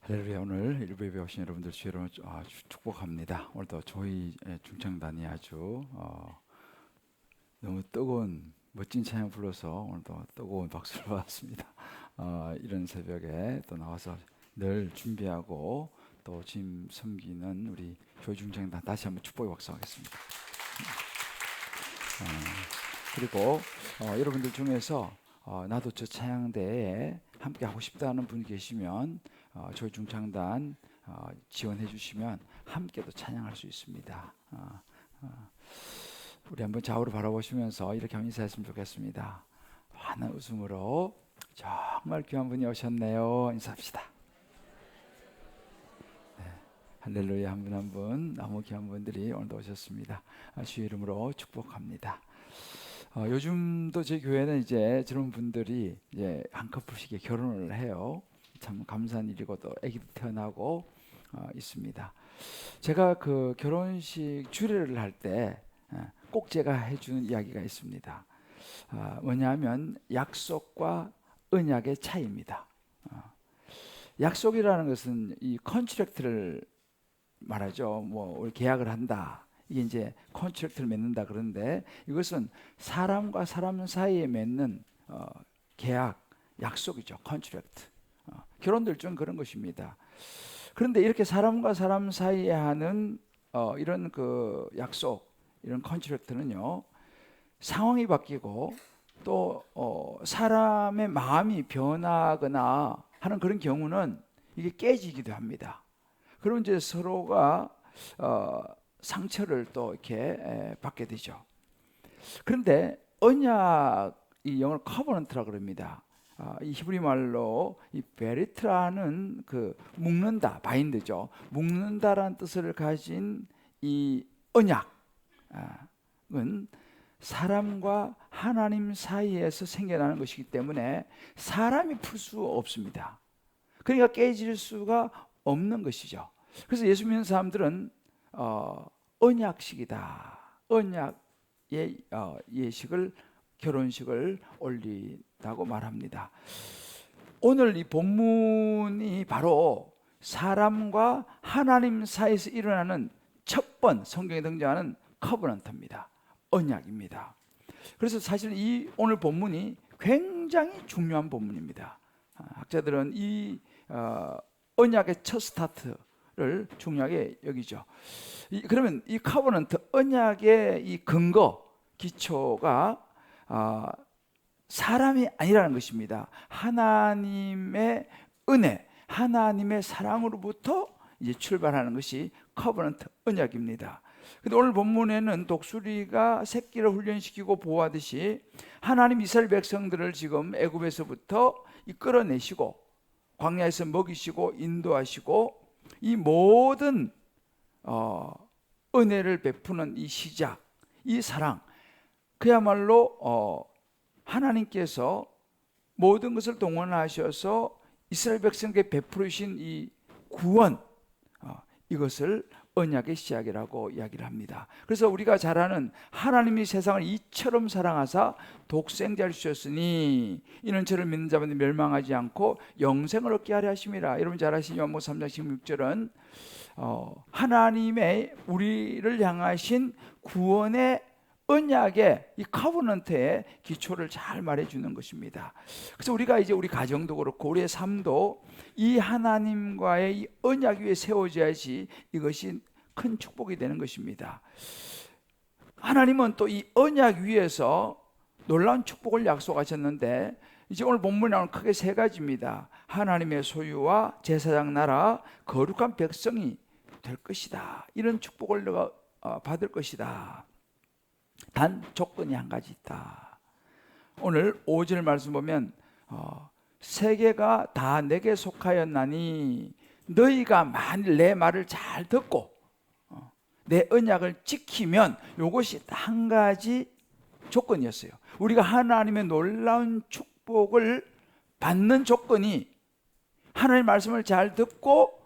할렐루야. 오늘 일부 예배 오신 여러분들 주의로 축복합니다. 오늘도 저희 중창단이 아주 너무 뜨거운 멋진 찬양 불러서 오늘도 뜨거운 박수를 받았습니다. 이런 새벽에 또 나와서 늘 준비하고 또 지금 섬기는 우리 교회 중창단 다시 한번 축복의 박수하겠습니다. 그리고 여러분들 중에서 나도 저 찬양대에 함께 하고 싶다는 분 계시면 저희 중창단 지원해 주시면 함께 또 찬양할 수 있습니다. 우리 한번 좌우로 바라보시면서 이렇게 한번 인사했으면 좋겠습니다. 환한 웃음으로 정말 귀한 분이 오셨네요. 인사합시다. 네, 할렐루야. 한 분 한 분 너무 귀한 분들이 오늘도 오셨습니다. 주의 이름으로 축복합니다. 요즘도 제 교회는 이제 저런 분들이 이제 한 커플씩 결혼을 해요. 참 감사한 일이고 또 아기도 태어나고 있습니다. 제가 그 결혼식 주례를 할 때 꼭 제가 해주는 이야기가 있습니다. 뭐냐면 약속과 언약의 차이입니다. 약속이라는 것은 이 컨트랙트를 말하죠. 뭐 우리 계약을 한다. 이게 이제 컨트랙트를 맺는다 그러는데 이것은 사람과 사람 사이에 맺는 계약, 약속이죠. 컨트랙트. 결혼도 일종 그런 것입니다. 그런데 이렇게 사람과 사람 사이에 하는 이런 그 약속, 이런 컨트랙트는요, 상황이 바뀌고 또 사람의 마음이 변하거나 하는 그런 경우는 이게 깨지기도 합니다. 그럼 이제 서로가 상처를 또 이렇게 받게 되죠. 그런데 언약, 이 영어로 커버넌트라 그럽니다. 이 히브리 말로 이 베리트라는 그 묶는다, 바인드죠. 묶는다라는 뜻을 가진 이 언약은 사람과 하나님 사이에서 생겨나는 것이기 때문에 사람이 풀 수 없습니다. 그러니까 깨질 수가 없는 것이죠. 그래서 예수 믿는 사람들은 언약식이다. 언약의 예식을, 결혼식을 올린다고 말합니다. 오늘 이 본문이 바로 사람과 하나님 사이에서 일어나는 첫 번 성경에 등장하는 커버넌트입니다. 언약입니다. 그래서 사실 이 오늘 본문이 굉장히 중요한 본문입니다. 학자들은 이 언약의 첫 스타트를 중요하게 여기죠. 그러면 이 커버넌트, 언약의 이 근거, 기초가 사람이 아니라는 것입니다. 하나님의 은혜, 하나님의 사랑으로부터 이제 출발하는 것이 커버넌트 언약입니다. 근데 오늘 본문에는 독수리가 새끼를 훈련시키고 보호하듯이 하나님 이스라엘 백성들을 지금 애굽에서부터 끌어내시고 광야에서 먹이시고 인도하시고 이 모든 은혜를 베푸는 이 시작, 이 사랑, 그야말로 하나님께서 모든 것을 동원하셔서 이스라엘 백성에게 베푸신 이 구원, 이것을 언약의 시작이라고 이야기를 합니다. 그래서 우리가 잘 아는 하나님이 세상을 이처럼 사랑하사 독생자를 주셨으니 이는 저를 믿는 자마다 멸망하지 않고 영생을 얻게 하려 하심이라. 여러분 잘 아시죠? 요한복음 3장 16절은 하나님의 우리를 향하신 구원의 언약의 이 커버넌트의 기초를 잘 말해주는 것입니다. 그래서 우리가 이제 우리 가정도 그렇고 우리의 삶도 이 하나님과의 이 언약 위에 세워져야지 이것이 큰 축복이 되는 것입니다. 하나님은 또 이 언약 위에서 놀라운 축복을 약속하셨는데 이제 오늘 본문에 나오는 크게 세 가지입니다. 하나님의 소유와 제사장 나라, 거룩한 백성이 될 것이다. 이런 축복을 너가 받을 것이다. 단 조건이 한 가지 있다. 오늘 5절 말씀 보면 세계가 다 내게 속하였나니 너희가 만일 내 말을 잘 듣고 내 언약을 지키면, 이것이 한 가지 조건이었어요. 우리가 하나님의 놀라운 축복을 받는 조건이 하나님의 말씀을 잘 듣고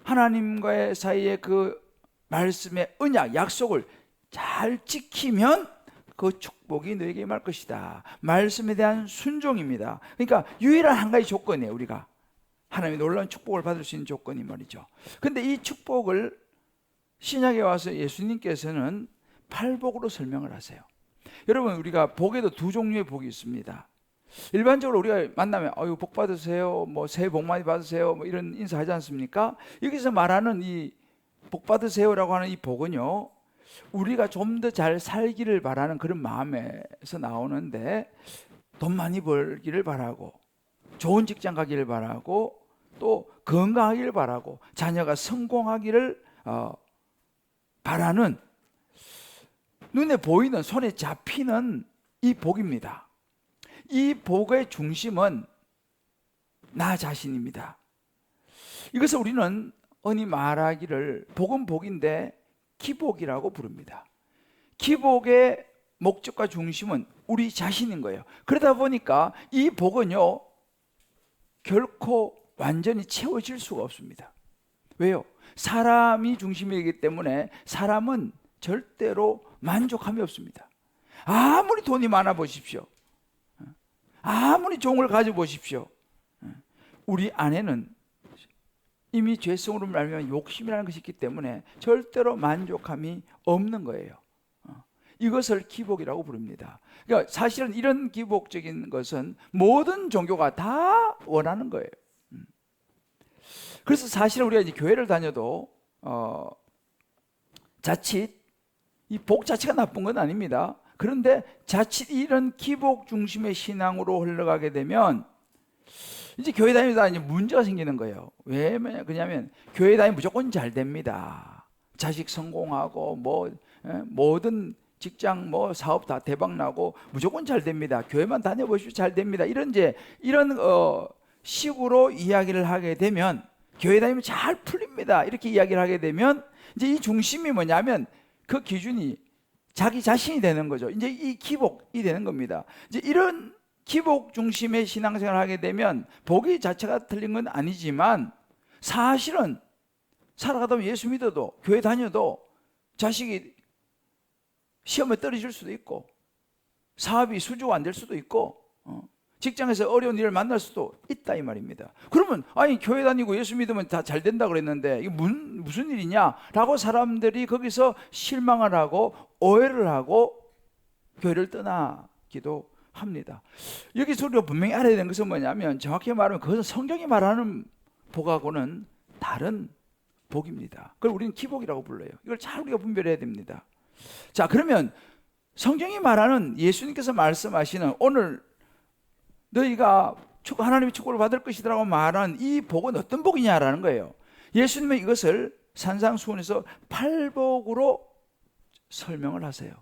하나님과의 사이에 그 말씀의 언약, 약속을 잘 지키면 그 축복이 너에게 임할 것이다. 말씀에 대한 순종입니다. 그러니까 유일한 한 가지 조건이에요. 우리가 하나님의 놀라운 축복을 받을 수 있는 조건이 말이죠. 근데 이 축복을 신약에 와서 예수님께서는 팔복으로 설명을 하세요. 여러분, 우리가 복에도 두 종류의 복이 있습니다. 일반적으로 우리가 만나면 복 받으세요, 뭐 새해 복 많이 받으세요, 뭐 이런 인사하지 않습니까? 여기서 말하는 이 복 받으세요라고 하는 이 복은요, 우리가 좀 더 잘 살기를 바라는 그런 마음에서 나오는데, 돈 많이 벌기를 바라고, 좋은 직장 가기를 바라고, 또 건강하기를 바라고, 자녀가 성공하기를 바라는, 눈에 보이는, 손에 잡히는 이 복입니다. 이 복의 중심은 나 자신입니다. 이것을 우리는 흔히 말하기를 복은 복인데 기복이라고 부릅니다. 기복의 목적과 중심은 우리 자신인 거예요. 그러다 보니까 이 복은요, 결코 완전히 채워질 수가 없습니다. 왜요? 사람이 중심이기 때문에 사람은 절대로 만족함이 없습니다. 아무리 돈이 많아 보십시오, 아무리 좋은 걸 가져 보십시오, 우리 안에는 이미 죄성으로 말미암아 욕심이라는 것이 있기 때문에 절대로 만족함이 없는 거예요. 이것을 기복이라고 부릅니다. 그러니까 사실은 이런 기복적인 것은 모든 종교가 다 원하는 거예요. 그래서 사실은 우리가 이제 교회를 다녀도 자칫 이 복 자체가 나쁜 건 아닙니다. 그런데 자칫 이런 기복 중심의 신앙으로 흘러가게 되면 이제 교회 다니다 이제 문제가 생기는 거예요. 왜 그러냐면 교회 다니면 무조건 잘 됩니다. 자식 성공하고 모든 직장 사업 다 대박 나고 무조건 잘 됩니다. 교회만 다녀보십시오, 잘 됩니다. 이런 식으로 이야기를 하게 되면, 교회 다니면 잘 풀립니다, 이렇게 이야기를 하게 되면 이제 이 중심이 뭐냐면 그 기준이 자기 자신이 되는 거죠. 이제 이 기복이 되는 겁니다. 이제 이런 기복 중심의 신앙생활을 하게 되면 복이 자체가 틀린 건 아니지만, 사실은 살아가다 보면 예수 믿어도 교회 다녀도 자식이 시험에 떨어질 수도 있고, 사업이 수주가 안 될 수도 있고, 직장에서 어려운 일을 만날 수도 있다 이 말입니다. 그러면 교회 다니고 예수 믿으면 다 잘 된다 그랬는데 이게 무슨 일이냐 라고 사람들이 거기서 실망을 하고 오해를 하고 교회를 떠나기도 합니다. 여기서 우리가 분명히 알아야 되는 것은 뭐냐면, 정확히 말하면 그것은 성경이 말하는 복하고는 다른 복입니다. 그걸 우리는 기복이라고 불러요. 이걸 잘 우리가 분별해야 됩니다. 자, 그러면 성경이 말하는, 예수님께서 말씀하시는 오늘 너희가 하나님의 축복을 받을 것이라고 말하는 이 복은 어떤 복이냐라는 거예요. 예수님은 이것을 산상수훈에서 팔복으로 설명을 하세요.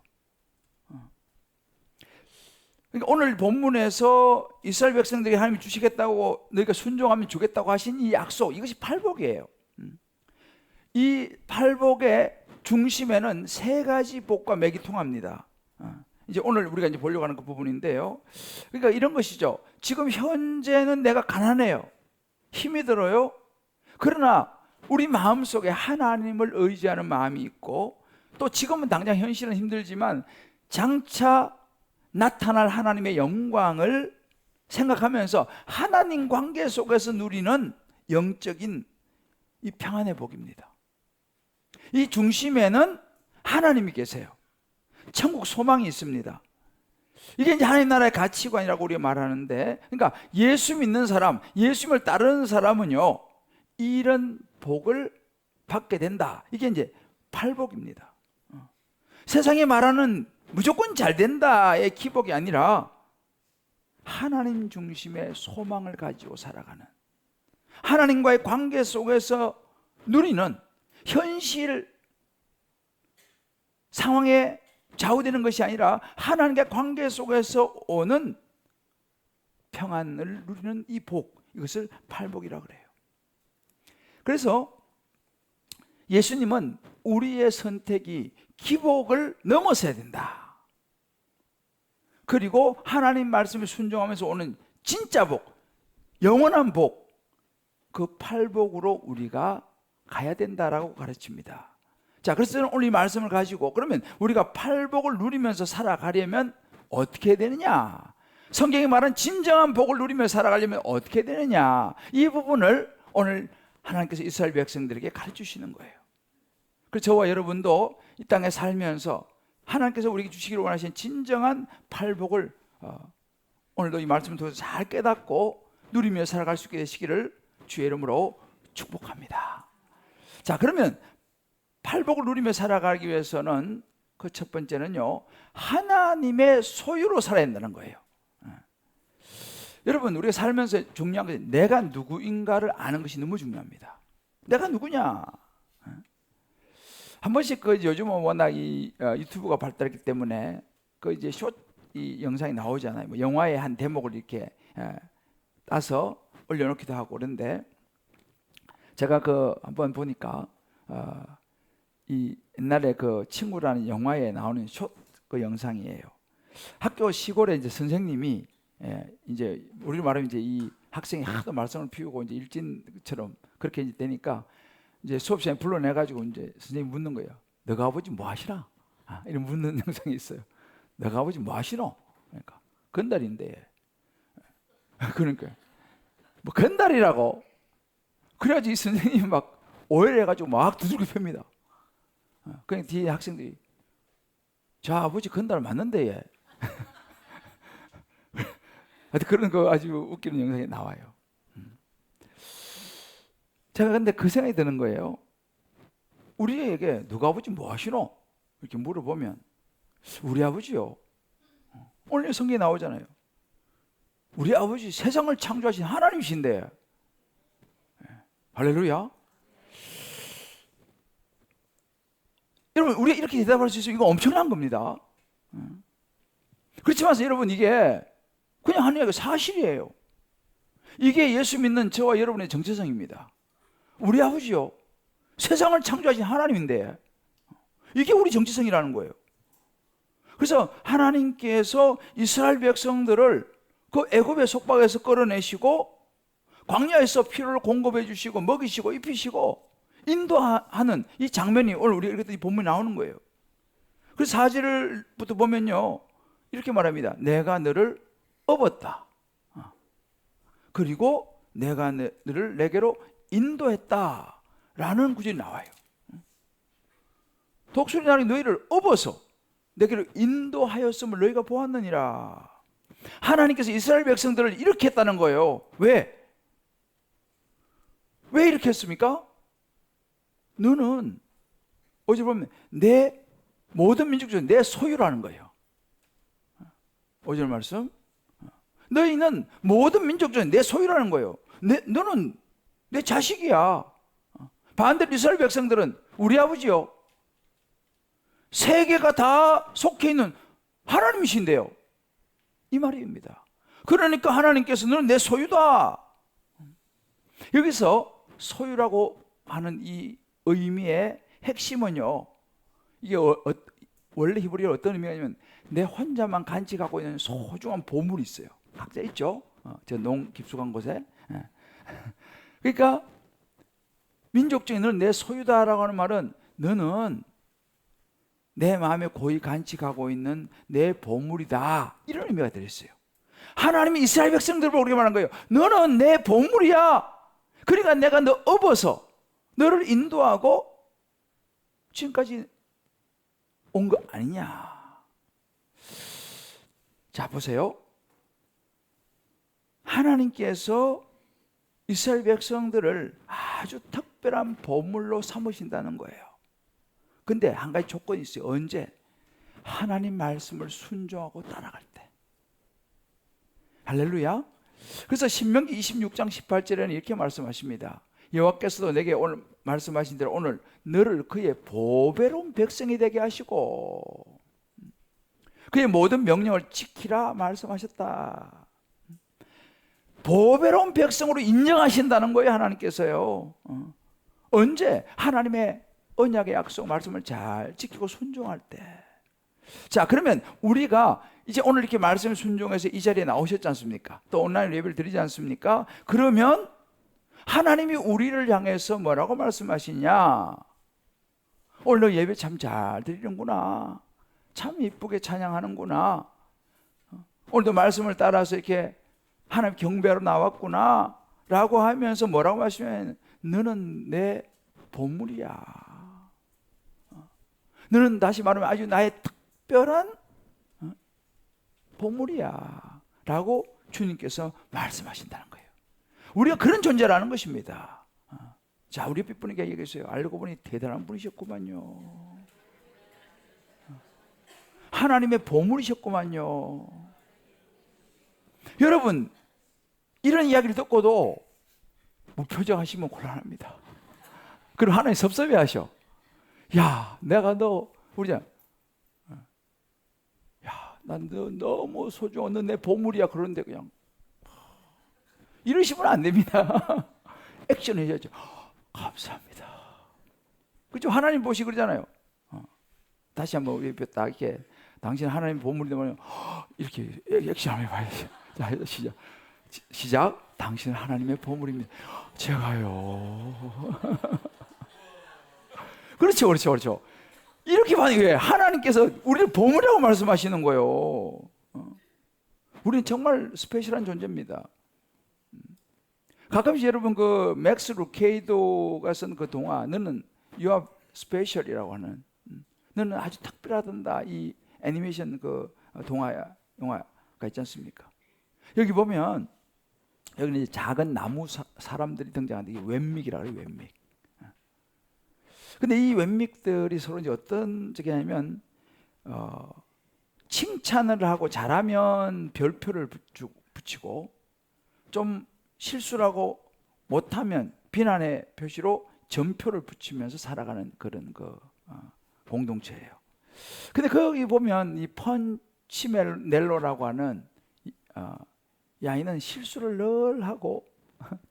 그러니까 오늘 본문에서 이스라엘 백성들이 하나님이 주시겠다고, 너희가 순종하면 주겠다고 하신 이 약속, 이것이 팔복이에요. 이 팔복의 중심에는 세 가지 복과 맥이 통합니다. 이제 오늘 우리가 이제 보려고 하는 그 부분인데요. 그러니까 이런 것이죠. 지금 현재는 내가 가난해요, 힘이 들어요. 그러나 우리 마음속에 하나님을 의지하는 마음이 있고, 또 지금은 당장 현실은 힘들지만 장차 나타날 하나님의 영광을 생각하면서 하나님 관계 속에서 누리는 영적인 이 평안의 복입니다. 이 중심에는 하나님이 계세요. 천국 소망이 있습니다. 이게 이제 하나님 나라의 가치관이라고 우리가 말하는데, 그러니까 예수 믿는 사람, 예수님을 따르는 사람은요, 이런 복을 받게 된다. 이게 이제 팔복입니다. 세상이 말하는 무조건 잘 된다의 기복이 아니라 하나님 중심의 소망을 가지고 살아가는, 하나님과의 관계 속에서 누리는, 현실 상황에 좌우되는 것이 아니라 하나님과의 관계 속에서 오는 평안을 누리는 이 복, 이것을 팔복이라고 그래요. 그래서 예수님은 우리의 선택이 기복을 넘어서야 된다. 그리고 하나님 말씀에 순종하면서 오는 진짜 복, 영원한 복, 그 팔복으로 우리가 가야 된다라고 가르칩니다. 자, 그래서 저는 오늘 이 말씀을 가지고, 그러면 우리가 팔복을 누리면서 살아가려면 어떻게 해야 되느냐? 성경이 말한 진정한 복을 누리며 살아가려면 어떻게 되느냐, 이 부분을 오늘 하나님께서 이스라엘 백성들에게 가르치시는 거예요. 그래서 저와 여러분도 이 땅에 살면서 하나님께서 우리에게 주시기를 원하시는 진정한 팔복을 오늘도 이 말씀을 통해서 잘 깨닫고 누리며 살아갈 수 있게 되시기를 주의 이름으로 축복합니다. 자, 그러면 팔복을 누리며 살아가기 위해서는 그 첫 번째는요, 하나님의 소유로 살아야 된다는 거예요. 여러분, 우리가 살면서 중요한 것은 내가 누구인가를 아는 것이 너무 중요합니다. 내가 누구냐? 한 번씩 요즘은 워낙 이 유튜브가 발달했기 때문에 이제 이 영상이 나오잖아요. 뭐 영화의 한 대목을 이렇게 따서 올려놓기도 하고 그런데, 제가 한번 보니까 이 옛날에 친구라는 영화에 나오는 그 영상이에요. 학교 시골에 이제 선생님이 이제 우리로 말하면 이제 이 학생이 하도 말썽을 피우고 이제 일진처럼 그렇게 이제 되니까 이제 수업 시간에 불러내가지고 이제 선생님이 묻는 거예요. 너가 아버지 뭐 하시나? 이런 묻는 영상이 있어요. 너가 아버지 뭐 하시노? 그러니까 건달인데. 그러니까 뭐 건달이라고. 그래가지고 이 선생님이 막 오해를 해가지고 막 두들겨 팹니다. 그냥 뒤에 학생들이 저 아버지 건달 맞는데 얘. 그런 거 아주 웃기는 영상이 나와요. 제가 근데 그 생각이 드는 거예요. 우리에게 누가 아버지 뭐 하시노? 이렇게 물어보면 우리 아버지요, 오늘 성경에 나오잖아요. 우리 아버지 세상을 창조하신 하나님이신데. 할렐루야. 여러분, 우리가 이렇게 대답할 수 있어요. 이거 엄청난 겁니다. 그렇지만 여러분, 이게 그냥 하나님의 사실이에요. 이게 예수 믿는 저와 여러분의 정체성입니다. 우리 아버지요, 세상을 창조하신 하나님인데 이게 우리 정체성이라는 거예요. 그래서 하나님께서 이스라엘 백성들을 그 애굽의 속박에서 끌어내시고 광야에서 피를 공급해 주시고 먹이시고 입히시고 인도하는 이 장면이 오늘 우리 이렇게 본문에 나오는 거예요. 그래서 4절부터 보면요, 이렇게 말합니다. 내가 너를 업었다. 그리고 내가 너를 내게로 인도했다 라는 구절이 나와요. 독수리 나는 너희를 업어서 내게로 인도하였음을 너희가 보았느니라. 하나님께서 이스라엘 백성들을 이렇게 했다는 거예요. 왜 이렇게 했습니까? 너는 어제 보면 내 모든 민족 중에 내 소유라는 거예요. 5절 말씀, 너희는 모든 민족 중에 내 소유라는 거예요. 너는 내 자식이야. 반대로 이스라엘 백성들은 우리 아버지요, 세계가 다 속해 있는 하나님이신데요, 이 말입니다. 그러니까 하나님께서 너는 내 소유다. 여기서 소유라고 하는 이 의미의 핵심은요, 이게 원래 히브리어 어떤 의미가 있냐면 내 혼자만 간직하고 있는 소중한 보물이 있어요. 각자 있죠? 저 깊숙한 곳에. 그러니까 민족적인 너는 내 소유다라고 하는 말은 너는 내 마음에 고이 간직하고 있는 내 보물이다, 이런 의미가 들어있어요. 하나님이 이스라엘 백성들을 보고 그렇게 말한 거예요. 너는 내 보물이야. 그러니까 내가 너 업어서 너를 인도하고 지금까지 온 거 아니냐. 자, 보세요. 하나님께서 이스라엘 백성들을 아주 특별한 보물로 삼으신다는 거예요. 근데 한 가지 조건이 있어요. 언제? 하나님 말씀을 순종하고 따라갈 때. 할렐루야. 그래서 신명기 26장 18절에는 이렇게 말씀하십니다. 여호와께서도 내게 오늘 말씀하신 대로 오늘 너를 그의 보배로운 백성이 되게 하시고 그의 모든 명령을 지키라 말씀하셨다. 보배로운 백성으로 인정하신다는 거예요, 하나님께서요. 언제? 하나님의 언약의 약속 말씀을 잘 지키고 순종할 때. 자, 그러면 우리가 이제 오늘 이렇게 말씀을 순종해서 이 자리에 나오셨지 않습니까? 또 온라인 예배를 드리지 않습니까? 그러면 하나님이 우리를 향해서 뭐라고 말씀하시냐? 오늘 너 예배 참 잘 드리는구나. 참 이쁘게 찬양하는구나. 오늘도 말씀을 따라서 이렇게 하나님 경배하러 나왔구나 라고 하면서 뭐라고 하시면 너는 내 보물이야. 너는 다시 말하면 아주 나의 특별한 보물이야 라고 주님께서 말씀하신다는 거예요. 우리가 그런 존재라는 것입니다. 자, 우리 옆에 분에게 얘기했어요. 알고 보니 대단한 분이셨구만요. 하나님의 보물이셨구만요. 여러분, 이런 이야기를 듣고도 무표정하시면 곤란합니다. 그럼 하나님 섭섭해하셔. 야, 내가 너 우리야, 야, 난 너 너무 소중한 너 내 보물이야. 그런데 그냥 이러시면 안 됩니다. 액션 해야죠. 감사합니다. 그죠? 하나님 보시 그러잖아요. 다시 한번 우리 딱 이렇게 당신 하나님 보물이 되면 이렇게 액션 한번 해봐야죠. 자, 시작. 당신 하나님의 보물입니다. 제가요. 그렇죠. 이렇게 봐요. 왜? 하나님께서 우리를 보물이라고 말씀하시는 거예요. 우리는 정말 스페셜한 존재입니다. 가끔씩 여러분 그 맥스 루케이도가 쓴 그 동화, 너는 You are special이라고 하는, 너는 아주 특별하단다. 이 애니메이션 그 영화가 있지 않습니까? 여기 보면 여기는 이제 작은 나무 사람들이 등장하는데 이게 웬믹이라고 해요. 웬믹. 근데 이 웬믹들이 서로 이제 어떤 적이냐면 칭찬을 하고 잘하면 별표를 붙이고 좀 실수를 하고 못하면 비난의 표시로 점표를 붙이면서 살아가는 그런 공동체예요. 근데 거기 보면 이 펀치넬로라고 하는 이 아이는 실수를 늘 하고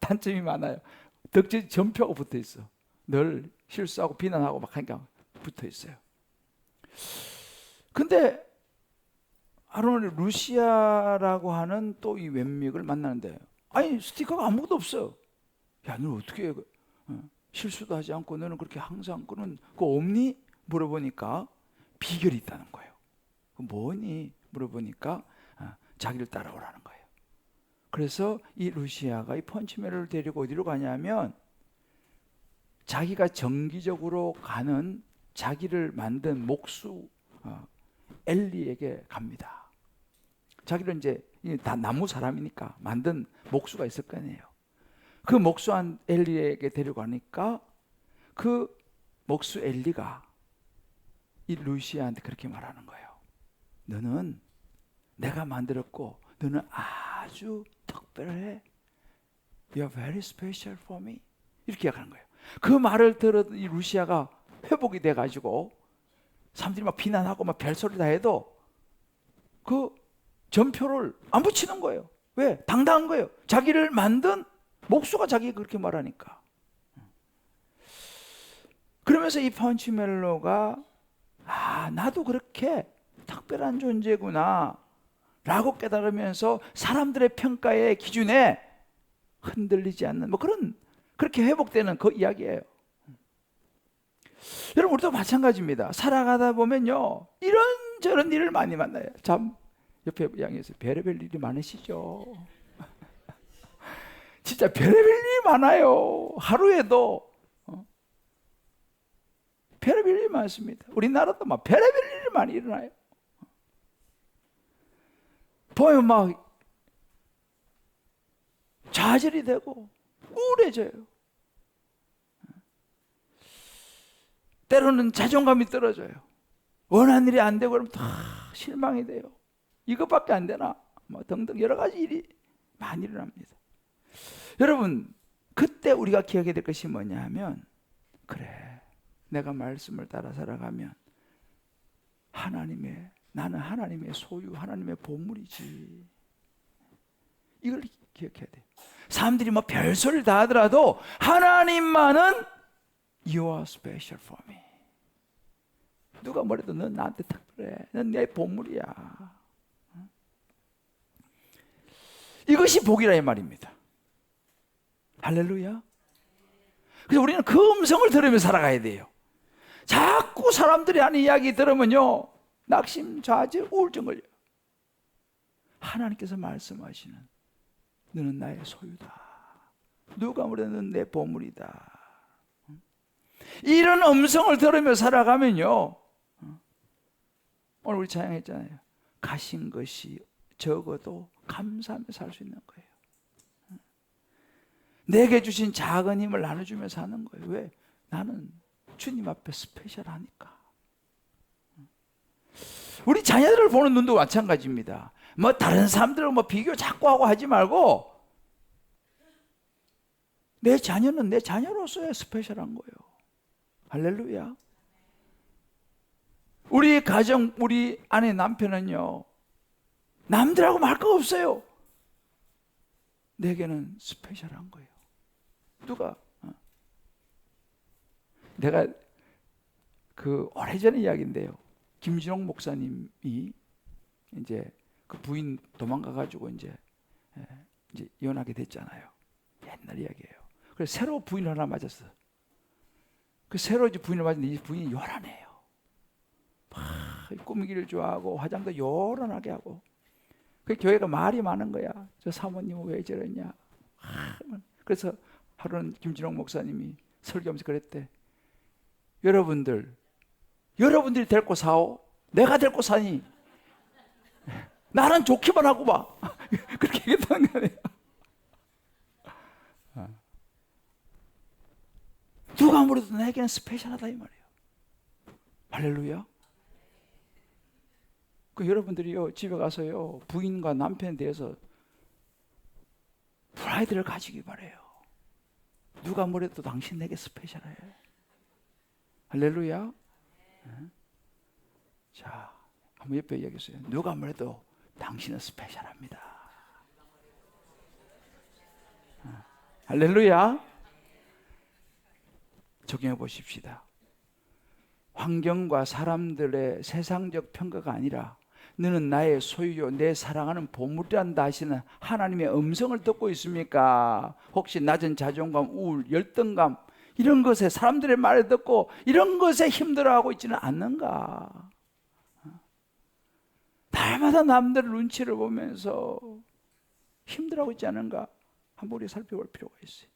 단점이 많아요. 덕지 점표가 붙어 있어. 늘 실수하고 비난하고 막 하니까 붙어 있어요. 근데 아론이 루시아라고 하는 또 이 웬믹을 만나는데 아니 스티커가 아무것도 없어요. 야, 너는 어떻게 실수도 하지 않고 너는 그렇게 항상 그런 거 없니? 물어보니까 비결이 있다는 거예요. 뭐니? 물어보니까 자기를 따라오라는 거예요. 그래서 이 루시아가 이 펀치멜을 데리고 어디로 가냐면 자기가 정기적으로 가는 자기를 만든 목수 엘리에게 갑니다. 자기를 이제 다 나무 사람이니까 만든 목수가 있을 거 아니에요. 그 목수한 엘리에게 데려가니까 그 목수 엘리가 이 루시아한테 그렇게 말하는 거예요. 너는 내가 만들었고 너는 아주 특별해. You are very special for me. 이렇게 얘기하는 거예요. 그 말을 들은 이 루시아가 회복이 돼가지고 사람들이 막 비난하고 막 별소리 다 해도 그 점표를 안 붙이는 거예요. 왜? 당당한 거예요. 자기를 만든 목수가 자기가 그렇게 말하니까. 그러면서 이 펀치멜로가 나도 그렇게 특별한 존재구나 라고 깨달으면서 사람들의 평가의 기준에 흔들리지 않는 그렇게 회복되는 그 이야기예요. 여러분, 우리도 마찬가지입니다. 살아가다 보면요 이런저런 일을 많이 만나요. 참 옆에 양에서 별의별 일이 많으시죠? 진짜 별의별 일이 많아요. 하루에도 별의별 일이 많습니다. 우리나라도 막 별의별 일이 많이 일어나요. 보면 막 좌절이 되고 우울해져요. 때로는 자존감이 떨어져요. 원하는 일이 안 되고 그러면 다 실망이 돼요. 이것밖에 안 되나? 등등 여러 가지 일이 많이 일어납니다. 여러분, 그때 우리가 기억해야 될 것이 뭐냐 하면, 그래, 내가 말씀을 따라 살아가면 나는 하나님의 소유, 하나님의 보물이지. 이걸 기억해야 돼. 사람들이 별소리를 다 하더라도 하나님만은 You are special for me. 누가 뭐래도 넌 나한테 특별해. 넌 내 보물이야. 이것이 복이라 이 말입니다. 할렐루야. 그래서 우리는 그 음성을 들으면서 살아가야 돼요. 자꾸 사람들이 하는 이야기 들으면요 낙심, 좌절, 우울증 걸려요. 하나님께서 말씀하시는 너는 나의 소유다. 누가 뭐래도 너는 내 보물이다. 이런 음성을 들으며 살아가면요, 오늘 우리 찬양했잖아요. 가신 것이 적어도 감사하며 살 수 있는 거예요. 내게 주신 작은 힘을 나눠주며 사는 거예요. 왜? 나는 주님 앞에 스페셜하니까. 우리 자녀들을 보는 눈도 마찬가지입니다. 뭐 다른 사람들하고 뭐 비교 자꾸 하고 하지 말고 내 자녀는 내 자녀로서의 스페셜한 거예요. 할렐루야. 우리 가정, 우리 아내 남편은요, 남들하고 말 거 없어요. 내게는 스페셜한 거예요. 누가? 내가 그 오래전의 이야기인데요. 김진홍 목사님이 이제 그 부인 도망가가지고 이제 이혼하게 됐잖아요. 옛날 이야기예요. 그래서 새로 부인을 하나 맞았어. 그 새로 이제 부인을 맞았는데 이 부인이 요란해요. 막 꾸미기를 좋아하고 화장도 요란하게 하고. 그 교회가 말이 많은 거야. 저 사모님은 왜 저러냐. 그래서 하루는 김진홍 목사님이 설교하면서 그랬대. 여러분들이 데리고 사오. 내가 데리고 사니. 나는 좋기만 하고 봐. 그렇게 얘기했다는 거예요. 누가 아무래도 내게는 스페셜하다 이 말이에요. 할렐루야. 그 여러분들이요, 집에 가서요, 부인과 남편에 대해서 프라이드를 가지기 바래요. 누가 뭐래도 당신 내게 스페셜해. 할렐루야. 자, 한번 옆에 이야기했어요. 누가 뭐래도 당신은 스페셜합니다. 할렐루야. 적용해 보십시다. 환경과 사람들의 세상적 평가가 아니라 너는 나의 소유요 내 사랑하는 보물이란다 하시는 하나님의 음성을 듣고 있습니까? 혹시 낮은 자존감, 우울, 열등감 이런 것에 사람들의 말을 듣고 이런 것에 힘들어하고 있지는 않는가? 날마다 남들의 눈치를 보면서 힘들어하고 있지 않은가? 한번 우리 살펴볼 필요가 있어요.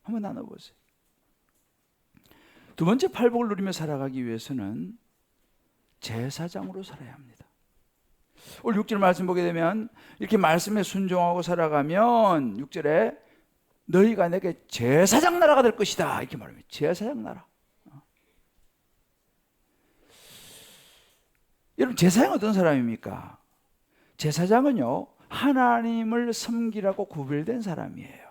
한번 나눠보세요. 두 번째 팔복을 누리며 살아가기 위해서는 제사장으로 살아야 합니다. 오늘 6절 말씀 보게 되면 이렇게 말씀에 순종하고 살아가면 6절에 너희가 내게 제사장 나라가 될 것이다 이렇게 말합니다. 제사장 나라. 여러분 제사장은 어떤 사람입니까? 제사장은요 하나님을 섬기라고 구별된 사람이에요.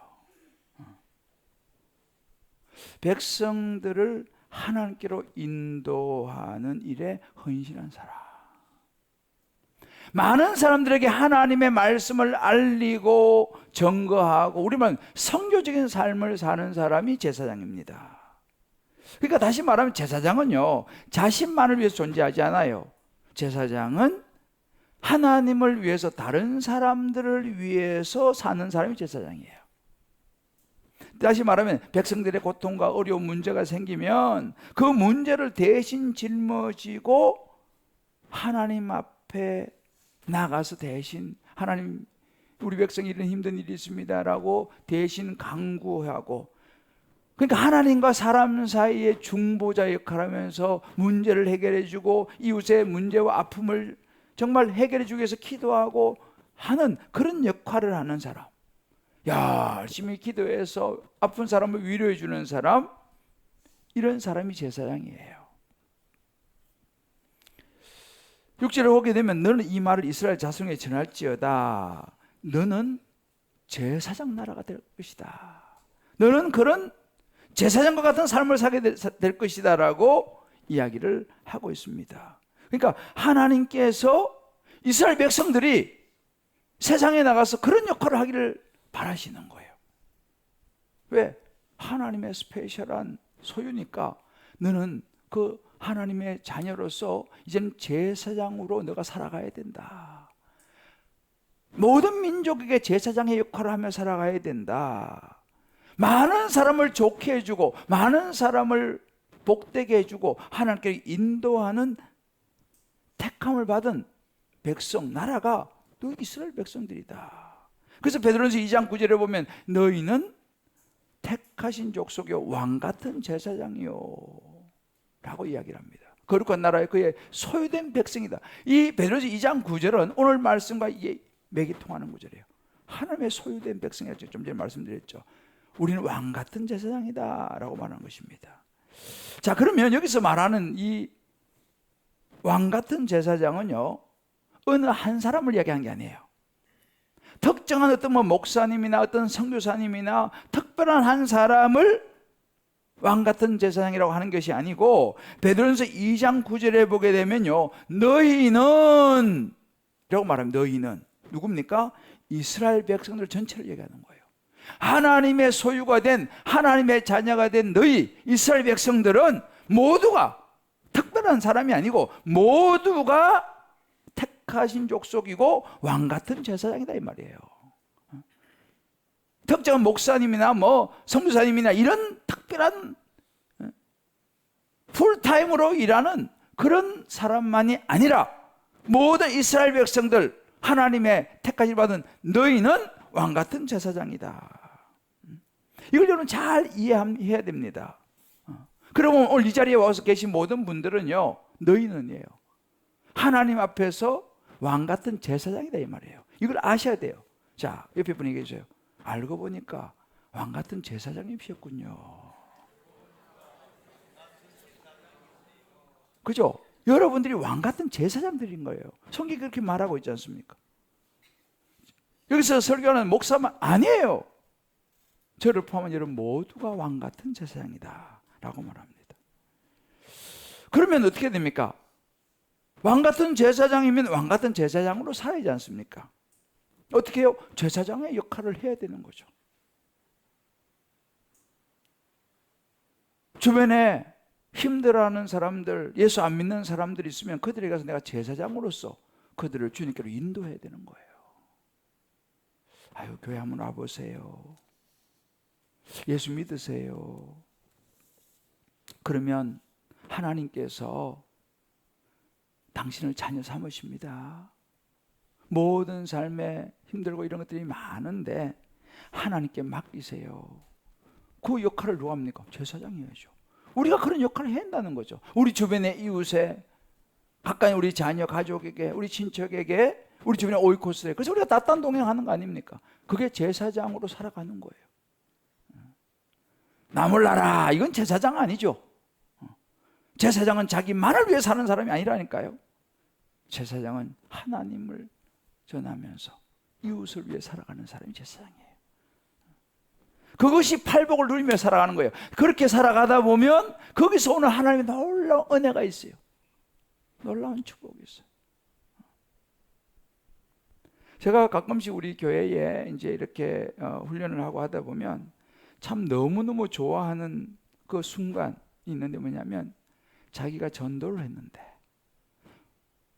백성들을 하나님께로 인도하는 일에 헌신한 사람. 많은 사람들에게 하나님의 말씀을 알리고 증거하고 우리만 선교적인 삶을 사는 사람이 제사장입니다. 그러니까 다시 말하면 제사장은요 자신만을 위해서 존재하지 않아요. 제사장은 하나님을 위해서 다른 사람들을 위해서 사는 사람이 제사장이에요. 다시 말하면 백성들의 고통과 어려운 문제가 생기면 그 문제를 대신 짊어지고 하나님 앞에 나가서 대신 하나님 우리 백성이 이런 힘든 일이 있습니다라고 대신 강구하고 그러니까 하나님과 사람 사이의 중보자 역할을 하면서 문제를 해결해 주고 이웃의 문제와 아픔을 정말 해결해 주기 위해서 기도하고 하는 그런 역할을 하는 사람. 열심히 기도해서 아픈 사람을 위로해 주는 사람, 이런 사람이 제사장이에요. 6절을 보게 되면 너는 이 말을 이스라엘 자손에게 전할지어다. 너는 제사장 나라가 될 것이다. 너는 그런 제사장과 같은 삶을 살게 될 것이다 라고 이야기를 하고 있습니다. 그러니까 하나님께서 이스라엘 백성들이 세상에 나가서 그런 역할을 하기를 바라시는 거예요. 왜? 하나님의 스페셜한 소유니까 너는 그 하나님의 자녀로서 이제는 제사장으로 너가 살아가야 된다. 모든 민족에게 제사장의 역할을 하며 살아가야 된다. 많은 사람을 좋게 해주고 많은 사람을 복되게 해주고 하나님께 인도하는 택함을 받은 백성, 나라가 너 이스라엘 백성들이다. 그래서 베드로전서 2장 9절에 보면 너희는 택하신 족속이요 왕 같은 제사장이요 라고 이야기를 합니다. 거룩한 나라에 그의 소유된 백성이다. 이 베드로전서 2장 9절은 오늘 말씀과 이게 맥이 통하는 구절이에요. 하나님의 소유된 백성이었죠. 좀 전에 말씀드렸죠. 우리는 왕 같은 제사장이다 라고 말하는 것입니다. 자, 그러면 여기서 말하는 이 왕 같은 제사장은요, 어느 한 사람을 이야기한 게 아니에요. 특정한 어떤 목사님이나 어떤 선교사님이나 특별한 한 사람을 왕 같은 제사장이라고 하는 것이 아니고, 베드로전서 2장 9절에 보게 되면요, 너희는 라고 말합니다. 너희는 누굽니까? 이스라엘 백성들 전체를 얘기하는 거예요. 하나님의 소유가 된, 하나님의 자녀가 된 너희 이스라엘 백성들은 모두가 특별한 사람이 아니고 모두가 택하신 족속이고 왕 같은 제사장이다 이 말이에요. 특정한 목사님이나 선교사님이나 이런 특별한 풀타임으로 일하는 그런 사람만이 아니라 모든 이스라엘 백성들, 하나님의 택하심 받은 너희는 왕 같은 제사장이다. 이걸 여러분 잘 이해해야 됩니다. 그러면 오늘 이 자리에 와서 계신 모든 분들은요, 너희는이에요. 하나님 앞에서 왕 같은 제사장이다 이 말이에요. 이걸 아셔야 돼요. 자, 옆에 분이 얘기해 주세요. 알고 보니까 왕 같은 제사장님이셨군요. 그죠? 여러분들이 왕 같은 제사장들인 거예요. 성경이 그렇게 말하고 있지 않습니까? 여기서 설교하는 목사만 아니에요. 저를 포함한 여러분 모두가 왕 같은 제사장이다 라고 말합니다. 그러면 어떻게 됩니까? 왕 같은 제사장이면 왕 같은 제사장으로 살아야지 않습니까? 어떻게 해요? 제사장의 역할을 해야 되는 거죠. 주변에 힘들어하는 사람들, 예수 안 믿는 사람들이 있으면 그들에게 가서 내가 제사장으로서 그들을 주님께로 인도해야 되는 거예요. 아유, 교회 한번 와보세요. 예수 믿으세요. 그러면 하나님께서 당신을 자녀 삼으십니다. 모든 삶에 힘들고 이런 것들이 많은데 하나님께 맡기세요. 그 역할을 누가 합니까? 제사장이 해야죠. 우리가 그런 역할을 해야 한다는 거죠. 우리 주변의 이웃에, 가까이 우리 자녀, 가족에게, 우리 친척에게, 우리 주변의 오이코스에. 그래서 우리가 낫단동행하는 거 아닙니까? 그게 제사장으로 살아가는 거예요. 나 몰라라, 이건 제사장 아니죠. 제사장은 자기만을 위해 사는 사람이 아니라니까요. 제사장은 하나님을 전하면서 이웃을 위해 살아가는 사람이 제사장이에요. 그것이 팔복을 누리며 살아가는 거예요. 그렇게 살아가다 보면 거기서 오는 하나님의 놀라운 은혜가 있어요. 놀라운 축복이 있어요. 제가 가끔씩 우리 교회에 이제 이렇게 훈련을 하고 하다 보면 참 너무너무 좋아하는 그 순간이 있는데 뭐냐면, 자기가 전도를 했는데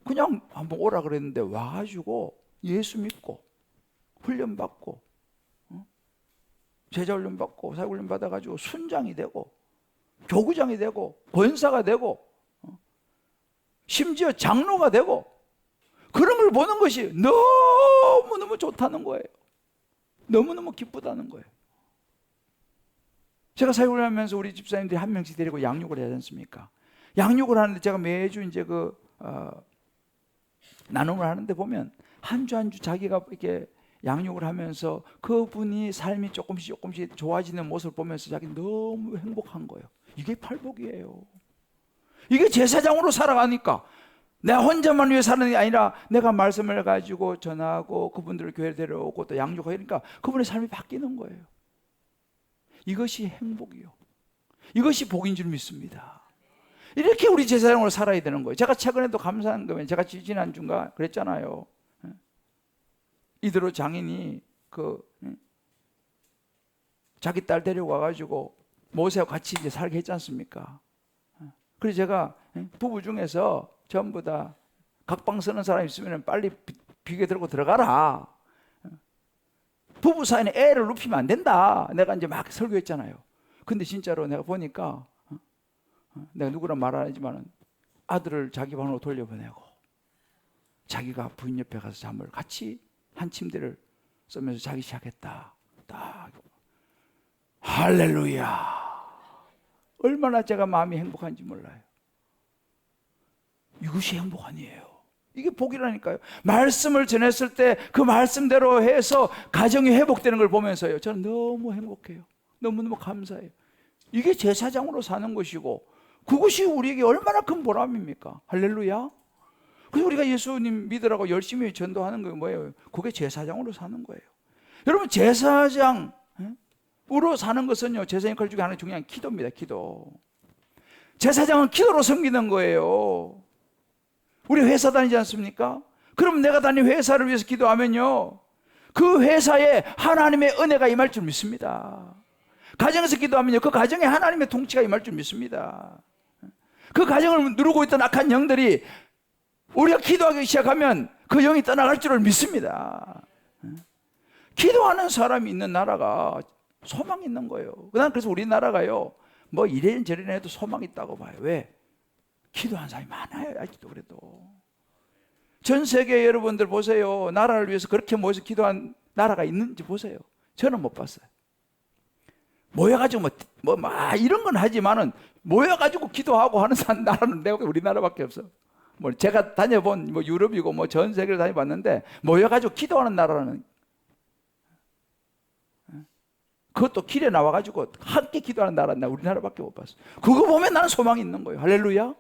그냥 한번 오라 그랬는데 와가지고 예수 믿고 훈련받고 제자 훈련 받고 사역 훈련 받아가지고 순장이 되고 교구장이 되고 권사가 되고 심지어 장로가 되고 그런 걸 보는 것이 너무너무 좋다는 거예요. 너무너무 기쁘다는 거예요. 제가 사역을 하면서 우리 집사님들이 한 명씩 데리고 양육을 해야 하지 않습니까? 양육을 하는데 제가 매주 이제 나눔을 하는데 보면 한 주 한 주 자기가 이렇게 양육을 하면서 그분이 삶이 조금씩 좋아지는 모습을 보면서 자기 너무 행복한 거예요. 이게 팔복이에요. 이게 제사장으로 살아가니까 내가 혼자만 위해 사는 게 아니라 내가 말씀을 가지고 전하고 그분들을 교회에 데려오고 또 양육하고 그러니까 그분의 삶이 바뀌는 거예요. 이것이 행복이요. 이것이 복인 줄 믿습니다. 이렇게 우리 제사장으로 살아야 되는 거예요. 제가 최근에도 감사한 거면 제가 지난주인가 그랬잖아요. 이대로 장인이 자기 딸 데려와가지고 모세와 같이 이제 살게 했지 않습니까? 그래서 제가 부부 중에서 전부 다 각방 쓰는 사람 있으면 빨리 비계 들고 들어가라. 부부 사이에 애를 눕히면 안 된다. 내가 이제 막 설교했잖아요. 근데 진짜로 내가 보니까 내가 누구랑 말 안 하지만 아들을 자기 방으로 돌려보내고 자기가 부인 옆에 가서 잠을 같이 한 침대를 쓰면서 자기 시작했다. 딱 할렐루야. 얼마나 제가 마음이 행복한지 몰라요. 이것이 행복 아니에요. 이게 복이라니까요. 말씀을 전했을 때 그 말씀대로 해서 가정이 회복되는 걸 보면서요, 저는 너무 행복해요. 너무너무 감사해요. 이게 제사장으로 사는 것이고 그것이 우리에게 얼마나 큰 보람입니까? 할렐루야. 그래서 우리가 예수님 믿으라고 열심히 전도하는 게 뭐예요? 그게 제사장으로 사는 거예요. 여러분, 제사장으로 사는 것은요, 제사 역할 중에 하나 중요한 기도입니다. 기도. 제사장은 기도로 섬기는 거예요. 우리 회사 다니지 않습니까? 그럼 내가 다니는 회사를 위해서 기도하면요, 그 회사에 하나님의 은혜가 임할 줄 믿습니다. 가정에서 기도하면요, 그 가정에 하나님의 통치가 임할 줄 믿습니다. 그 가정을 누르고 있던 악한 영들이 우리가 기도하기 시작하면 그 영이 떠나갈 줄을 믿습니다. 기도하는 사람이 있는 나라가 소망이 있는 거예요. 난 그래서 우리나라가요, 뭐 이래는 저래는 해도 소망이 있다고 봐요. 왜? 기도하는 사람이 많아요. 아직도. 그래도 전 세계 여러분들 보세요. 나라를 위해서 그렇게 모여서 기도한 나라가 있는지 보세요. 저는 못 봤어요. 모여가지고 이런 건 하지만은 모여가지고 기도하고 하는 나라는 내가 우리나라밖에 없어. 뭐 제가 다녀본 뭐 유럽이고 뭐 전 세계를 다녀봤는데 모여가지고 기도하는 나라는, 그것도 길에 나와가지고 함께 기도하는 나라는 우리나라밖에 못 봤어. 그거 보면 나는 소망이 있는 거예요. 할렐루야.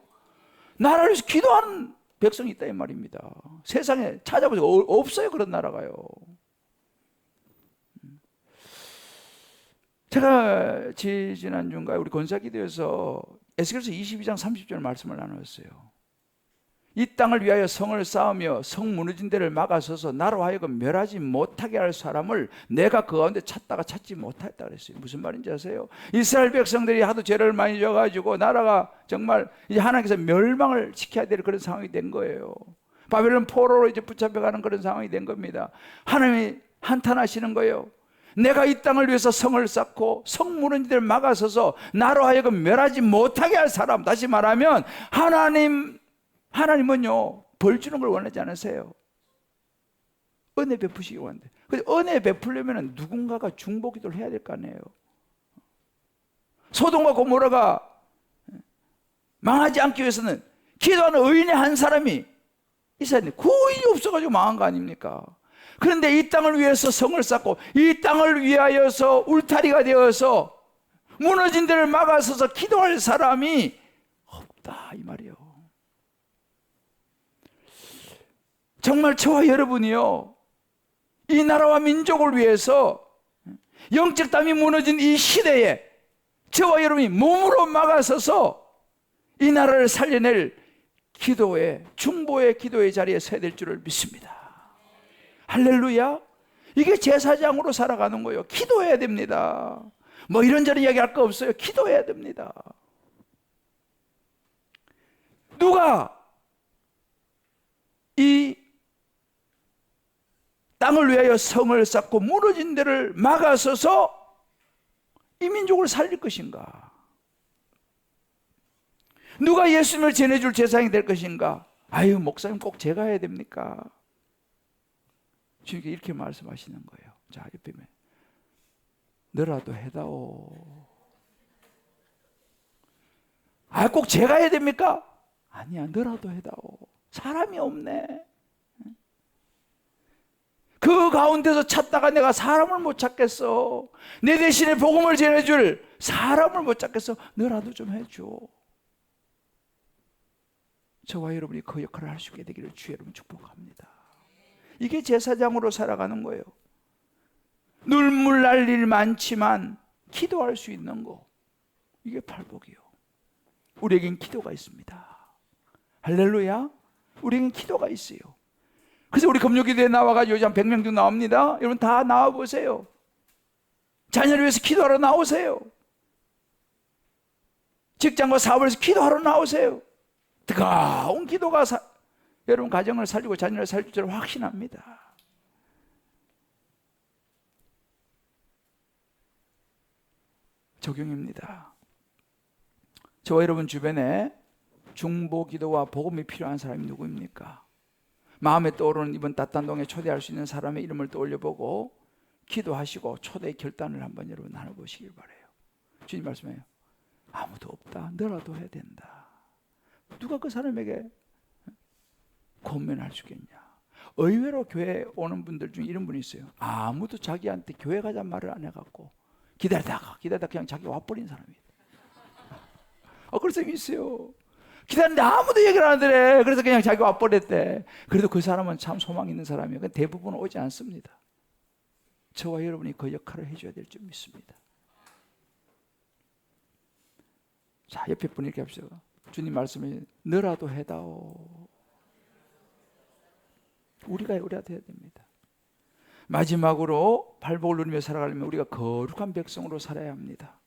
나라를 위해서 기도하는 백성이 있다 이 말입니다. 세상에 찾아보세요. 없어요, 그런 나라가요. 제가 지난주인가요, 우리 권사기도에서 에스겔서 22장 30절 말씀을 나눴어요. 이 땅을 위하여 성을 쌓으며 성 무너진 데를 막아서서 나로 하여금 멸하지 못하게 할 사람을 내가 그 가운데 찾다가 찾지 못하였다 그랬어요. 무슨 말인지 아세요? 이스라엘 백성들이 하도 죄를 많이 져가지고 나라가 정말 이제 하나님께서 멸망을 시켜야 될 그런 상황이 된 거예요. 바벨론 포로로 이제 붙잡혀가는 그런 상황이 된 겁니다. 하나님이 한탄하시는 거예요. 내가 이 땅을 위해서 성을 쌓고 성 무너진 데를 막아서서 나로 하여금 멸하지 못하게 할 사람, 다시 말하면 하나님은요, 벌 주는 걸 원하지 않으세요. 은혜 베푸시기 원한대. 은혜 베풀려면 누군가가 중보기도를 해야 될 거 아니에요. 소돔과 고모라가 망하지 않기 위해서는 기도하는 의인의 한 사람이 있어야 돼. 그 의인이 없어가지고 망한 거 아닙니까? 그런데 이 땅을 위해서 성을 쌓고 이 땅을 위하여서 울타리가 되어서 무너진 데를 막아서서 기도할 사람이 없다 이 말이에요. 정말 저와 여러분이요, 이 나라와 민족을 위해서 영적 담이 무너진 이 시대에 저와 여러분이 몸으로 막아서서 이 나라를 살려낼 기도의, 중보의 기도의 자리에 서야 될 줄을 믿습니다. 할렐루야. 이게 제사장으로 살아가는 거예요. 기도해야 됩니다. 뭐 이런저런 이야기할 거 없어요. 기도해야 됩니다. 누가 이 땅을 위하여 성을 쌓고 무너진 데를 막아서서 이 민족을 살릴 것인가? 누가 예수님을 전해줄 제사장이 될 것인가? 아유, 목사님 꼭 제가 해야 됩니까? 주님께 이렇게 말씀하시는 거예요. 자, 옆에 너라도 해다오. 아, 꼭 제가 해야 됩니까? 아니야, 너라도 해다오. 사람이 없네. 그 가운데서 찾다가 내가 사람을 못 찾겠어. 내 대신에 복음을 전해줄 사람을 못 찾겠어. 너라도 좀 해줘. 저와 여러분이 그 역할을 할 수 있게 되기를 주의 이름 축복합니다. 이게 제사장으로 살아가는 거예요. 눈물 날 일 많지만 기도할 수 있는 거, 이게 팔복이요. 우리에겐 기도가 있습니다. 할렐루야. 우리에겐 기도가 있어요. 그래서 우리 금요기도에 나와가지고 요즘 100명 정도 나옵니다. 여러분 다 나와보세요. 자녀를 위해서 기도하러 나오세요. 직장과 사업에서 기도하러 나오세요. 뜨거운 기도가 여러분 가정을 살리고 자녀를 살릴 줄 확신합니다. 적용입니다. 저와 여러분 주변에 중보 기도와 복음이 필요한 사람이 누구입니까? 마음에 떠오르는 이번 따탄동에 초대할 수 있는 사람의 이름을 떠올려보고 기도하시고 초대 결단을 한번 여러분 나눠보시길 바라요. 주님 말씀해요. 아무도 없다. 너라도 해야 된다. 누가 그 사람에게 권면할 수 있겠냐. 의외로 교회 오는 분들 중에 이런 분이 있어요. 아무도 자기한테 교회 가자는 말을 안 해갖고 기다리다가 그냥 자기 와버린 사람이에요. 그런 사람이 있어요. 기다리는데 아무도 얘기를 안 하더래. 그래서 그냥 자기 와버렸대. 그래도 그 사람은 참 소망 있는 사람이에요. 대부분 오지 않습니다. 저와 여러분이 그 역할을 해줘야 될 줄 믿습니다. 자, 옆에 분 이렇게 합시다. 주님 말씀에 너라도 해다오. 우리라도 해야 됩니다. 마지막으로 발복을 누리며 살아가려면 우리가 거룩한 백성으로 살아야 합니다.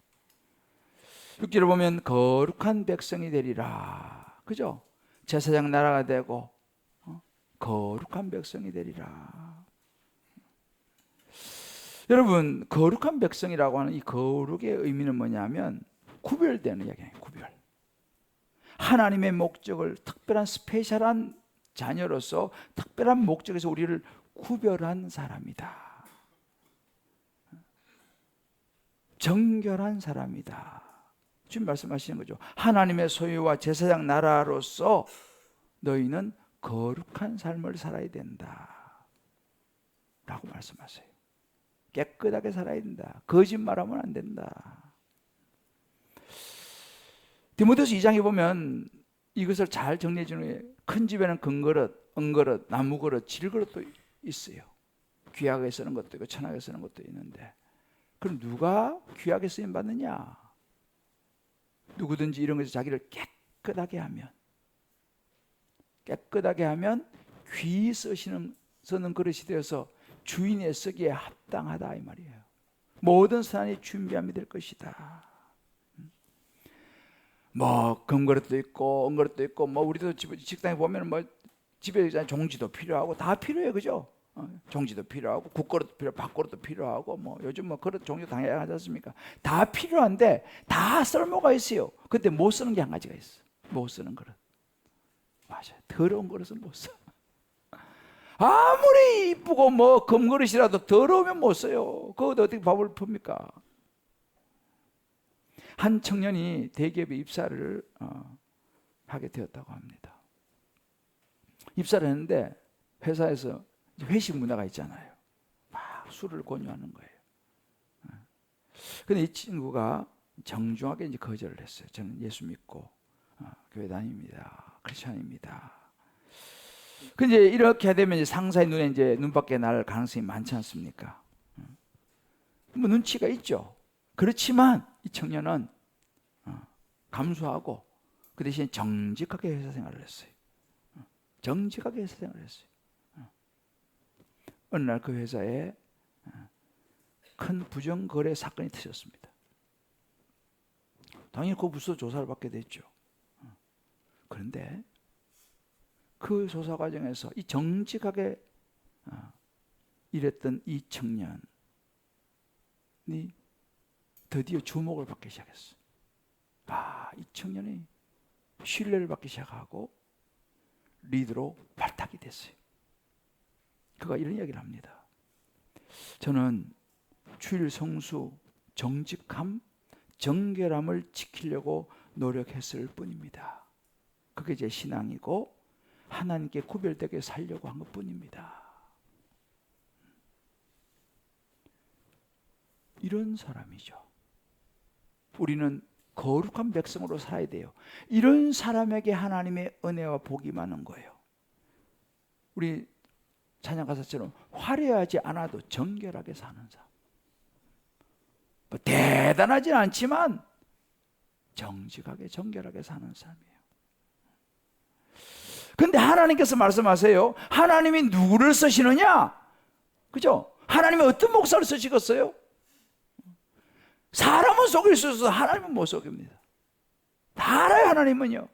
6절을 보면 거룩한 백성이 되리라. 그죠? 제사장 나라가 되고 거룩한 백성이 되리라. 여러분, 거룩한 백성이라고 하는 이 거룩의 의미는 뭐냐면 구별되는 이야기예요. 구별. 하나님의 목적을 특별한 스페셜한 자녀로서 특별한 목적에서 우리를 구별한 사람이다. 정결한 사람이다. 지금 말씀하시는 거죠. 하나님의 소유와 제사장 나라로서 너희는 거룩한 삶을 살아야 된다 라고 말씀하세요. 깨끗하게 살아야 된다. 거짓말하면 안 된다. 디모데후서 2장에 보면 이것을 잘 정리해 주는 큰 집에는 금그릇, 은그릇, 나무그릇, 질그릇도 있어요. 귀하게 쓰는 것도 있고 천하게 쓰는 것도 있는데, 그럼 누가 귀하게 쓰임 받느냐? 누구든지 이런 것에서 자기를 깨끗하게 하면 귀히 쓰는 그릇이 되어서 주인의 쓰기에 합당하다 이 말이에요. 모든 선이 준비함이 될 것이다. 뭐 금그릇도 있고 은그릇도 있고, 뭐 우리도 식당에 보면 뭐 집에 종지도 필요하고 다 필요해요, 그죠? 종지도 필요하고 국그릇도 필요하고 밥그릇도 필요하고, 뭐 요즘 뭐 그릇 종류 다양하지 않습니까? 다 필요한데 다 쓸모가 있어요. 근데 못 쓰는 게 한 가지가 있어. 못 쓰는 그릇. 맞아요. 더러운 그릇은 못 써. 아무리 이쁘고 뭐 금그릇이라도 더러우면 못 써요. 그거 어떻게 밥을 풉니까? 한 청년이 대기업에 입사를 하게 되었다고 합니다. 입사를 했는데 회사에서 회식 문화가 있잖아요. 막 술을 권유하는 거예요. 근데 이 친구가 정중하게 이제 거절을 했어요. 저는 예수 믿고 교회 다닙니다. 크리스천입니다. 근데 이렇게 되면 이제 상사의 눈에 이제 눈밖에 날 가능성이 많지 않습니까? 뭐 눈치가 있죠. 그렇지만 이 청년은 감수하고 그 대신에 정직하게 회사 생활을 했어요. 정직하게 회사 생활을 했어요. 어느 날 그 회사에 큰 부정거래 사건이 터졌습니다. 당연히 그 부서 조사를 받게 됐죠. 그런데 그 조사 과정에서 이 정직하게 일했던 이 청년이 드디어 주목을 받기 시작했어요. 이 청년이 신뢰를 받기 시작하고 리더로 발탁이 됐어요. 그가 이런 이야기를 합니다. 저는 주일 성수, 정직함, 정결함을 지키려고 노력했을 뿐입니다. 그게 제 신앙이고 하나님께 구별되게 살려고 한 것뿐입니다. 이런 사람이죠. 우리는 거룩한 백성으로 살아야 돼요. 이런 사람에게 하나님의 은혜와 복이 많은 거예요. 우리 찬양 가사처럼 화려하지 않아도 정결하게 사는 사람. 뭐 대단하진 않지만 정직하게 정결하게 사는 사람이에요. 근데 하나님께서 말씀하세요. 하나님이 누구를 쓰시느냐? 그죠? 하나님이 어떤 목사를 쓰시겠어요? 사람은 속일 수 있어서 하나님은 못 속입니다. 다 알아요. 하나님은요.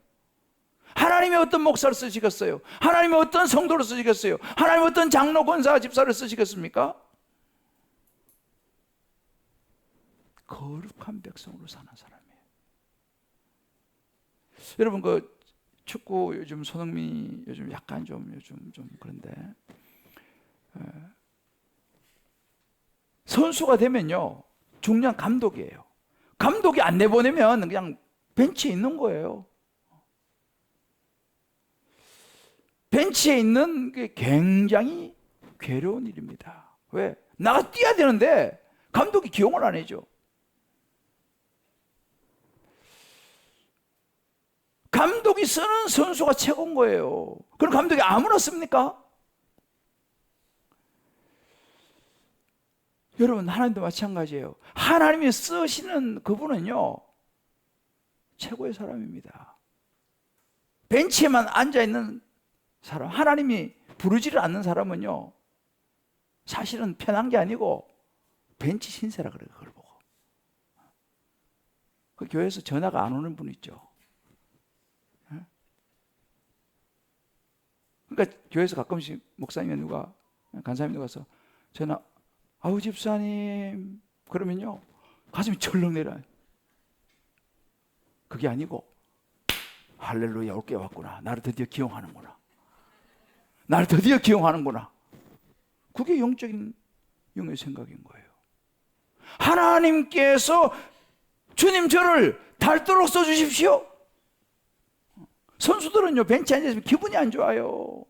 하나님이 어떤 목사를 쓰시겠어요? 하나님이 어떤 성도를 쓰시겠어요? 하나님이 어떤 장로, 권사, 집사를 쓰시겠습니까? 거룩한 백성으로 사는 사람이에요. 여러분, 축구 요즘 손흥민이 요즘 약간 좀 그런데 선수가 되면요 중요한 감독이에요. 감독이 안 내보내면 그냥 벤치에 있는 거예요. 벤치에 있는 게 굉장히 괴로운 일입니다. 왜? 나가 뛰어야 되는데 감독이 기용을 안 해줘. 감독이 쓰는 선수가 최고인 거예요. 그럼 감독이 아무나 씁니까? 여러분, 하나님도 마찬가지예요. 하나님이 쓰시는 그분은요 최고의 사람입니다. 벤치에만 앉아있는 사람, 하나님이 부르지를 않는 사람은요 사실은 편한 게 아니고 벤치 신세라 그래요. 그걸 보고 그 교회에서 전화가 안 오는 분 있죠. 그러니까 교회에서 가끔씩 목사님이 누가 간사님이 누가 가서 전화, 아우 집사님, 그러면요 가슴이 철렁 내려요. 그게 아니고 할렐루야, 올 게 왔구나, 나를 드디어 기용하는구나, 나를 드디어 기용하는구나. 그게 영적인 영의 생각인 거예요. 하나님께서 주님 저를 닳도록 써주십시오. 선수들은요 벤치에 앉아있으면 기분이 안 좋아요.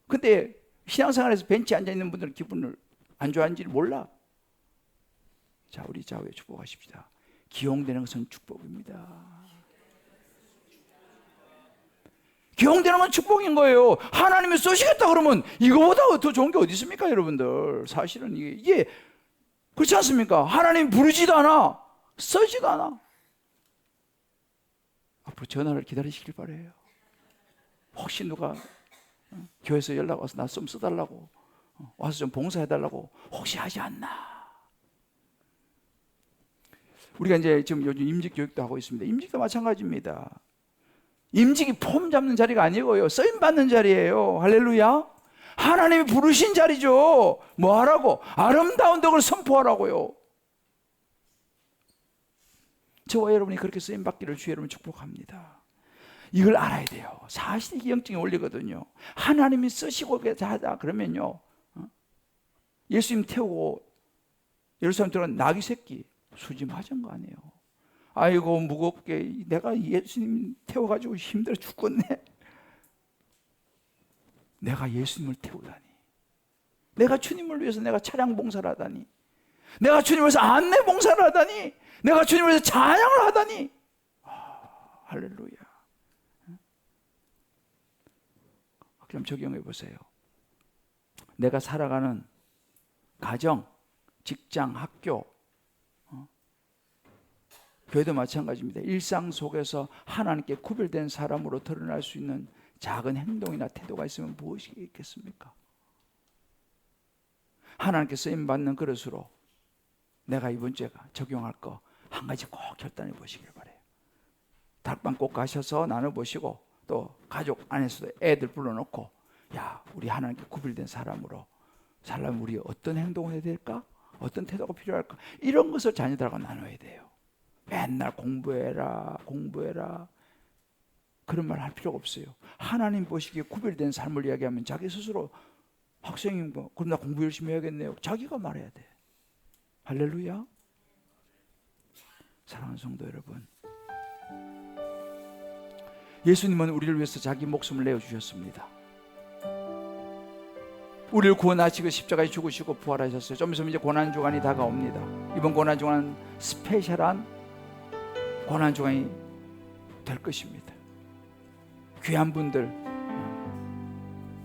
근데 신앙생활에서 벤치에 앉아있는 분들은 기분을 안 좋아하는지를 몰라. 자, 우리 좌우에 축복하십시다. 기용되는 것은 축복입니다. 기용되는 건 축복인 거예요. 하나님이 쏘시겠다 그러면 이거보다 더 좋은 게 어디 있습니까, 여러분들? 사실은 이게 그렇지 않습니까? 하나님 부르지도 않아, 쓰지도 않아. 앞으로 전화를 기다리시길 바라요. 혹시 누가 교회에서 연락 와서 나 좀 써달라고, 와서 좀 봉사해달라고 혹시 하지 않나. 우리가 이제 지금 요즘 임직 교육도 하고 있습니다. 임직도 마찬가지입니다. 임직이 폼 잡는 자리가 아니고요 쓰임 받는 자리예요. 할렐루야. 하나님이 부르신 자리죠. 뭐 하라고? 아름다운 덕을 선포하라고요. 저와 여러분이 그렇게 쓰임 받기를 주의 여러분 축복합니다. 이걸 알아야 돼요. 사실 이게 영적인 원리거든요. 하나님이 쓰시고 하자 그러면요 예수님 태우고 예루살렘 들어간 나귀 새끼 수지 맞은 거 아니에요. 아이고 무겁게 내가 예수님 태워가지고 힘들어 죽겠네. 내가 예수님을 태우다니, 내가 주님을 위해서 내가 차량 봉사를 하다니, 내가 주님을 위해서 안내 봉사를 하다니, 내가 주님을 위해서 찬양을 하다니. 할렐루야. 그럼 적용해 보세요. 내가 살아가는 가정, 직장, 학교, 교회도 마찬가지입니다. 일상 속에서 하나님께 구별된 사람으로 드러날 수 있는 작은 행동이나 태도가 있으면 무엇이 있겠습니까? 하나님께 쓰임받는 그릇으로 내가 이번 주에 적용할 거 한 가지 꼭 결단해 보시길 바라요. 달방 꼭 가셔서 나눠보시고 또 가족 안에서도 애들 불러놓고, 야, 우리 하나님께 구별된 사람으로 살려면 우리 어떤 행동을 해야 될까? 어떤 태도가 필요할까? 이런 것을 자녀들하고 나눠야 돼요. 맨날 공부해라 그런 말 할 필요가 없어요. 하나님 보시기에 구별된 삶을 이야기하면 자기 스스로 학생인 거, 그럼 나 공부 열심히 해야겠네요, 자기가 말해야 돼. 할렐루야. 사랑하는 성도 여러분, 예수님은 우리를 위해서 자기 목숨을 내어주셨습니다. 우리를 구원하시고 십자가에 죽으시고 부활하셨어요. 좀 있으면 이제 고난주간이 다가옵니다. 이번 고난주간은 스페셜한 고난주간이 될 것입니다. 귀한 분들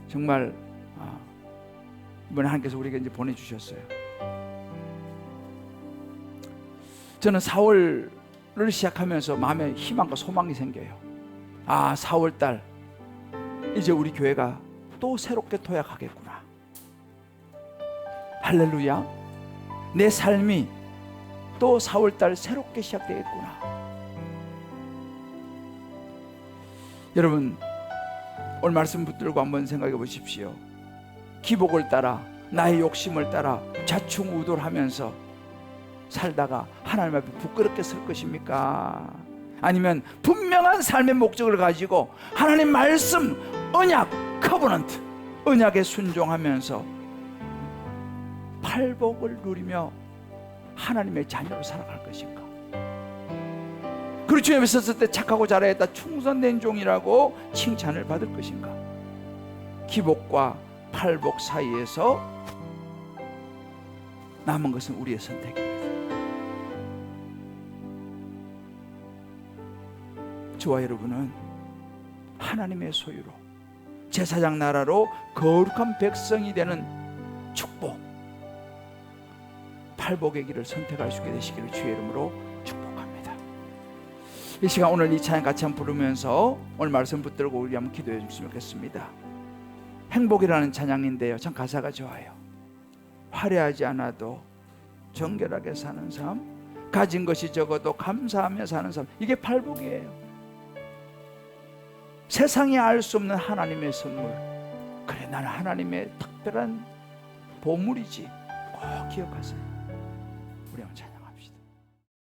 정말 이번에 하나님께서 우리에게 이제 보내주셨어요. 저는 4월을 시작하면서 마음에 희망과 소망이 생겨요. 4월달 이제 우리 교회가 또 새롭게 도약하겠구나. 할렐루야. 내 삶이 또 4월달 새롭게 시작되겠구나. 여러분, 오늘 말씀 붙들고 한번 생각해 보십시오. 기복을 따라, 나의 욕심을 따라 좌충우돌하면서 살다가 하나님 앞에 부끄럽게 설 것입니까? 아니면 분명한 삶의 목적을 가지고 하나님 말씀, 언약, 커버넌트, 언약에 순종하면서 팔복을 누리며 하나님의 자녀로 살아갈 것인가? 그리고 주님 앞에 섰을 때 착하고 잘하였다, 충성된 종이라고 칭찬을 받을 것인가? 기복과 팔복 사이에서 남은 것은 우리의 선택입니다. 저와 여러분은 하나님의 소유로 제사장 나라로 거룩한 백성이 되는 축복, 팔복의 길을 선택할 수 있게 되시기를 주의 이름으로 축복합니다. 이 시간 오늘 이 찬양 같이 한번 부르면서 오늘 말씀 붙들고 우리 한번 기도해 주시면 좋겠습니다. 행복이라는 찬양인데요, 참 가사가 좋아요. 화려하지 않아도 정결하게 사는 삶, 가진 것이 적어도 감사하며 사는 삶, 이게 팔복이에요. 세상이 알 수 없는 하나님의 선물, 그래 나는 하나님의 특별한 보물이지, 꼭 기억하세요.